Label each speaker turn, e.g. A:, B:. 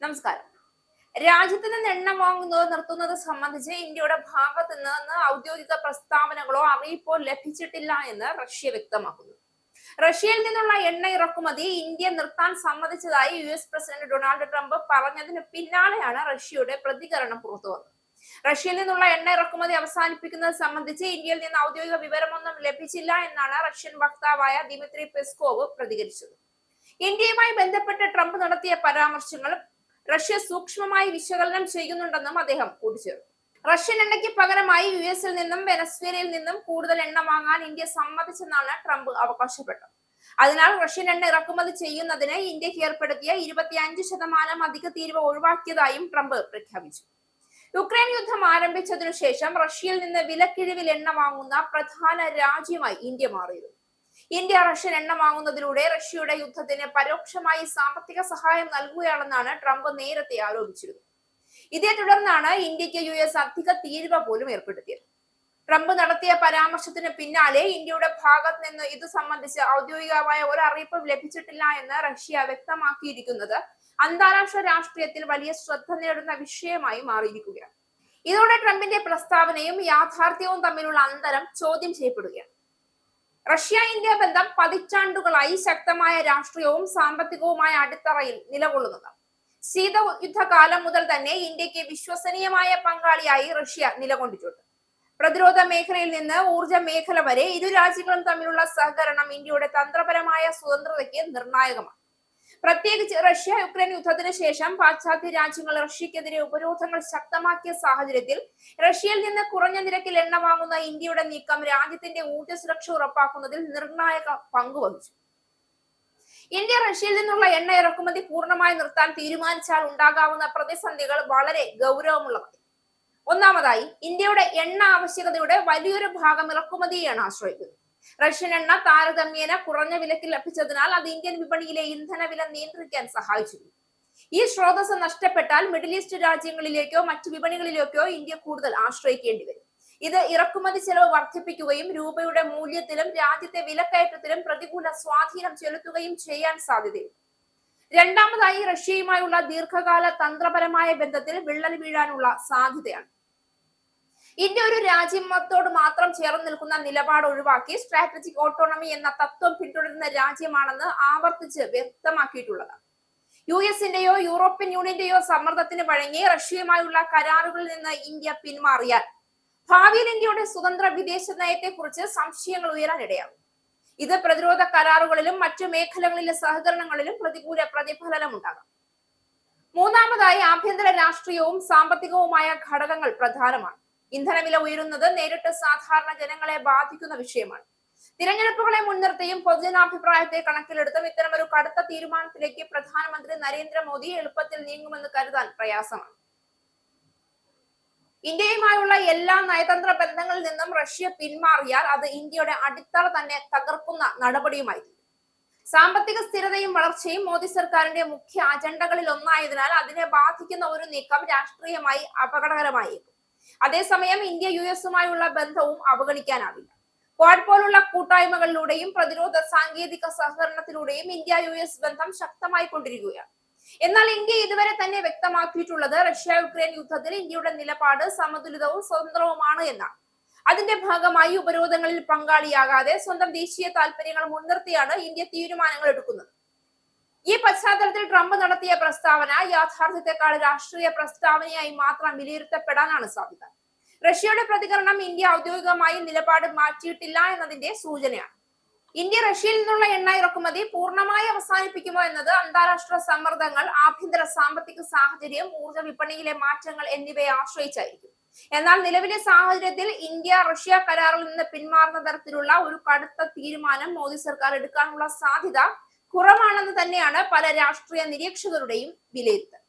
A: നമസ്കാരം. രാജ്യത്ത് നിന്ന് എണ്ണ വാങ്ങുന്നത് നിർത്തുന്നത് സംബന്ധിച്ച് ഇന്ത്യയുടെ ഭാഗത്ത് നിന്ന് ഔദ്യോഗിക പ്രസ്താവനകളോ അറിയിപ്പോ ലഭിച്ചിട്ടില്ല എന്ന് റഷ്യ വ്യക്തമാക്കുന്നു. റഷ്യയിൽ നിന്നുള്ള എണ്ണ ഇറക്കുമതി ഇന്ത്യ നിർത്താൻ സമ്മതിച്ചതായി US പ്രസിഡന്റ് ഡൊണാൾഡ് ട്രംപ് പറഞ്ഞതിന് പിന്നാലെയാണ് റഷ്യയുടെ പ്രതികരണം പുറത്തുവന്നത്. റഷ്യയിൽ നിന്നുള്ള എണ്ണ ഇറക്കുമതി അവസാനിപ്പിക്കുന്നത് സംബന്ധിച്ച് ഇന്ത്യയിൽ നിന്ന് ഔദ്യോഗിക വിവരമൊന്നും ലഭിച്ചില്ല എന്നാണ് റഷ്യൻ വക്താവായ ദിമിത്രി പെസ്കോവ് പ്രതികരിച്ചത്. ഇന്ത്യയുമായി ബന്ധപ്പെട്ട് ട്രംപ് നടത്തിയ പരാമർശങ്ങൾ റഷ്യ സൂക്ഷ്മമായി വിശകലനം ചെയ്യുന്നുണ്ടെന്നും അദ്ദേഹം കൂട്ടിച്ചേർത്തു. റഷ്യൻ എണ്ണയ്ക്ക് പകരമായി US-ൽ നിന്നും വെനസ്വേലയിൽ നിന്നും കൂടുതൽ എണ്ണ വാങ്ങാൻ ഇന്ത്യ സമ്മതിച്ചെന്നാണ് ട്രംപ് അവകാശപ്പെട്ടത്. അതിനാൽ റഷ്യൻ എണ്ണ ഇറക്കുമതി ചെയ്യുന്നതിന് ഇന്ത്യക്ക് ഏർപ്പെടുത്തിയ 25% അധിക തീരുവ ഒഴിവാക്കിയതായും ട്രംപ് പ്രഖ്യാപിച്ചു. യുക്രൈൻ യുദ്ധം ആരംഭിച്ചതിനു ശേഷം റഷ്യയിൽ നിന്ന് വിലക്കിഴിവിൽ എണ്ണ വാങ്ങുന്ന പ്രധാന രാജ്യമായി ഇന്ത്യ മാറിയിരുന്നു. ഇന്ത്യ റഷ്യൻ എണ്ണ വാങ്ങുന്നതിലൂടെ റഷ്യയുടെ യുദ്ധത്തിന് പരോക്ഷമായി സാമ്പത്തിക സഹായം നൽകുകയാണെന്നാണ് ട്രംപ് നേരത്തെ ആരോപിച്ചിരുന്നത്. ഇതേ തുടർന്നാണ് ഇന്ത്യക്ക് US അധിക തീരുവ പോലും ഏർപ്പെടുത്തിയത്. ട്രംപ് നടത്തിയ പരാമർശത്തിന് പിന്നാലെ ഇന്ത്യയുടെ ഭാഗത്ത് നിന്ന് ഇത് സംബന്ധിച്ച് ഔദ്യോഗികമായ ഒരു അറിയിപ്പും ലഭിച്ചിട്ടില്ല എന്ന് റഷ്യ വ്യക്തമാക്കിയിരിക്കുന്നത് അന്താരാഷ്ട്ര രാഷ്ട്രീയത്തിൽ വലിയ ശ്രദ്ധ നേടുന്ന വിഷയമായി മാറിയിരിക്കുകയാണ്. ഇതോടെ ട്രംപിന്റെ പ്രസ്താവനയും യാഥാർത്ഥ്യവും തമ്മിലുള്ള അന്തരം ചോദ്യം ചെയ്യപ്പെടുകയാണ്. റഷ്യ ഇന്ത്യ ബന്ധം പതിറ്റാണ്ടുകളായി ശക്തമായ രാഷ്ട്രീയവും സാമ്പത്തികവുമായ അടിത്തറയിൽ നിലകൊള്ളുന്നതാണ്. ശീതയുദ്ധകാലം മുതൽ തന്നെ ഇന്ത്യക്ക് വിശ്വസനീയമായ പങ്കാളിയായി റഷ്യ നിലകൊണ്ടിട്ടുണ്ട്. പ്രതിരോധ മേഖലയിൽ നിന്ന് ഊർജ മേഖല വരെ ഇരു രാജ്യങ്ങളും തമ്മിലുള്ള സഹകരണം ഇന്ത്യയുടെ തന്ത്രപരമായ സ്വതന്ത്രതയ്ക്ക് നിർണായകമാണ്. പ്രത്യേകിച്ച് റഷ്യ യുക്രൈൻ യുദ്ധത്തിന് ശേഷം പാശ്ചാത്യ രാജ്യങ്ങൾ റഷ്യക്കെതിരെ ഉപരോധങ്ങൾ ശക്തമാക്കിയ സാഹചര്യത്തിൽ റഷ്യയിൽ നിന്ന് കുറഞ്ഞ നിരക്കിൽ എണ്ണ വാങ്ങുന്ന ഇന്ത്യയുടെ നീക്കം രാജ്യത്തിന്റെ ഊർജ്ജ സുരക്ഷ ഉറപ്പാക്കുന്നതിൽ നിർണായക പങ്കുവഹിച്ചു. ഇന്ത്യ റഷ്യയിൽ നിന്നുള്ള എണ്ണ ഇറക്കുമതി പൂർണ്ണമായി നിർത്താൻ തീരുമാനിച്ചാൽ ഉണ്ടാകാവുന്ന പ്രതിസന്ധികൾ വളരെ ഗൗരവമുള്ളതാണ്. ഒന്നാമതായി, ഇന്ത്യയുടെ എണ്ണ ആവശ്യകതയുടെ വലിയൊരു ഭാഗം ഇറക്കുമതിയെയാണ് ആശ്രയിക്കുന്നത്. റഷ്യൻ എണ്ണ താരതമ്യേന കുറഞ്ഞ വിലയ്ക്ക് ലഭിച്ചതിനാൽ അത് ഇന്ത്യൻ വിപണിയിലെ ഇന്ധന വില നിയന്ത്രിക്കാൻ സഹായിച്ചിരുന്നു. ഈ സ്രോതസ് നഷ്ടപ്പെട്ടാൽ മിഡിൽ ഈസ്റ്റ് രാജ്യങ്ങളിലേക്കോ മറ്റു വിപണികളിലേക്കോ ഇന്ത്യ കൂടുതൽ ആശ്രയിക്കേണ്ടി വരും. ഇത് ഇറക്കുമതി ചെലവ് വർദ്ധിപ്പിക്കുകയും രൂപയുടെ മൂല്യത്തിലും രാജ്യത്തെ വിലക്കയറ്റത്തിലും പ്രതികൂല സ്വാധീനം ചെലുത്തുകയും ചെയ്യാൻ സാധ്യതയുണ്ട്. രണ്ടാമതായി, റഷ്യയുമായുള്ള ദീർഘകാല തന്ത്രപരമായ ബന്ധത്തിൽ വിള്ളൽ വീഴാനുള്ള സാധ്യതയാണ്. ഇന്ത്യ ഒരു രാജ്യത്തോട് മാത്രം ചേർന്ന് നിൽക്കുന്ന നിലപാട് ഒഴിവാക്കി സ്ട്രാറ്റജിക് ഓട്ടോണമി എന്ന തത്വം പിന്തുടരുന്ന രാജ്യമാണെന്ന് ആവർത്തിച്ച് വ്യക്തമാക്കിയിട്ടുള്ളതാണ്. US-ന്റെയോ യൂറോപ്യൻ യൂണിയന്റെയോ സമ്മർദ്ദത്തിന് വഴങ്ങി റഷ്യയുമായുള്ള കരാറുകളിൽ നിന്ന് ഇന്ത്യ പിന്മാറിയാൽ ഭാവിയിൽ ഇന്ത്യയുടെ സ്വതന്ത്ര വിദേശ നയത്തെക്കുറിച്ച് സംശയങ്ങൾ ഉയരാനിടയാകും. ഇത് പ്രതിരോധ കരാറുകളിലും മറ്റു മേഖലകളിലെ സഹകരണങ്ങളിലും പ്രതികൂല പ്രതിഫലനം ഉണ്ടാകാം. മൂന്നാമതായി, ആഭ്യന്തര രാഷ്ട്രീയവും സാമ്പത്തികവുമായ ഘടകങ്ങൾ പ്രധാനമാണ്. ഇന്ധനവില ഉയരുന്നത് നേരിട്ട് സാധാരണ ജനങ്ങളെ ബാധിക്കുന്ന വിഷയമാണ്. തിരഞ്ഞെടുപ്പുകളെ മുൻനിർത്തിയും പൊതുജനാഭിപ്രായത്തെ കണക്കിലെടുത്തും ഇത്തരമൊരു കടുത്ത തീരുമാനത്തിലേക്ക് പ്രധാനമന്ത്രി നരേന്ദ്രമോദി എളുപ്പത്തിൽ നീങ്ങുമെന്ന് കരുതാൻ പ്രയാസമാണ്. ഇന്ത്യയുമായുള്ള എല്ലാ നയതന്ത്ര ബന്ധങ്ങളിൽ നിന്നും റഷ്യ പിന്മാറിയാൽ അത് ഇന്ത്യയുടെ അടിത്തറ തന്നെ തകർക്കുന്ന നടപടിയുമായി തീരും. സാമ്പത്തിക സ്ഥിരതയും വളർച്ചയും മോദി സർക്കാരിന്റെ മുഖ്യ അജണ്ടകളിൽ ഒന്നായതിനാൽ അതിനെ ബാധിക്കുന്ന ഒരു നീക്കം രാഷ്ട്രീയമായി അപകടകരമായേക്കും. അതേസമയം ഇന്ത്യ US-ഉമായുള്ള ബന്ധവും അവഗണിക്കാനാവില്ല. ക്വാഡ് പോലുള്ള കൂട്ടായ്മകളിലൂടെയും പ്രതിരോധ സാങ്കേതിക സഹകരണത്തിലൂടെയും ഇന്ത്യ US ബന്ധം ശക്തമായി കൊണ്ടിരിക്കുകയാണ്. എന്നാൽ ഇന്ത്യ ഇതുവരെ തന്നെ വ്യക്തമാക്കിയിട്ടുള്ളത് റഷ്യ യുക്രൈൻ യുദ്ധത്തിൽ ഇന്ത്യയുടെ നിലപാട് സമതുലിതവും സ്വതന്ത്രവുമാണ് എന്നാണ്. അതിന്റെ ഭാഗമായി ഉപരോധങ്ങളിൽ പങ്കാളിയാകാതെ സ്വന്തം ദേശീയ താല്പര്യങ്ങൾ മുൻനിർത്തിയാണ് ഇന്ത്യ തീരുമാനങ്ങൾ എടുക്കുന്നത്. ഈ പശ്ചാത്തലത്തിൽ ട്രംപ് നടത്തിയ പ്രസ്താവന യാഥാർത്ഥ്യത്തെക്കാൾ രാഷ്ട്രീയ പ്രസ്താവനയായി മാത്രം വിലയിരുത്തപ്പെടാനാണ് സാധ്യത. റഷ്യയുടെ പ്രതികരണം ഇന്ത്യ ഔദ്യോഗികമായി നിലപാട് മാറ്റിയിട്ടില്ല എന്നതിന്റെ സൂചനയാണ്. ഇന്ത്യ റഷ്യയിൽ നിന്നുള്ള എണ്ണ ഇറക്കുമതി പൂർണ്ണമായി അവസാനിപ്പിക്കുമോ എന്നത് അന്താരാഷ്ട്ര സമ്മർദ്ദങ്ങൾ, ആഭ്യന്തര സാമ്പത്തിക സാഹചര്യം, ഊർജ്ജ വിപണിയിലെ മാറ്റങ്ങൾ എന്നിവയെ ആശ്രയിച്ചായിരിക്കും. എന്നാൽ നിലവിലെ സാഹചര്യത്തിൽ ഇന്ത്യ റഷ്യ കരാറിൽ നിന്ന് പിന്മാറുന്ന തരത്തിലുള്ള ഒരു കടുത്ത തീരുമാനം മോദി സർക്കാർ എടുക്കാനുള്ള സാധ്യത കുറവാണെന്ന് തന്നെയാണ് പല രാഷ്ട്രീയ നിരീക്ഷകരുടെയും വിലയിരുത്തൽ.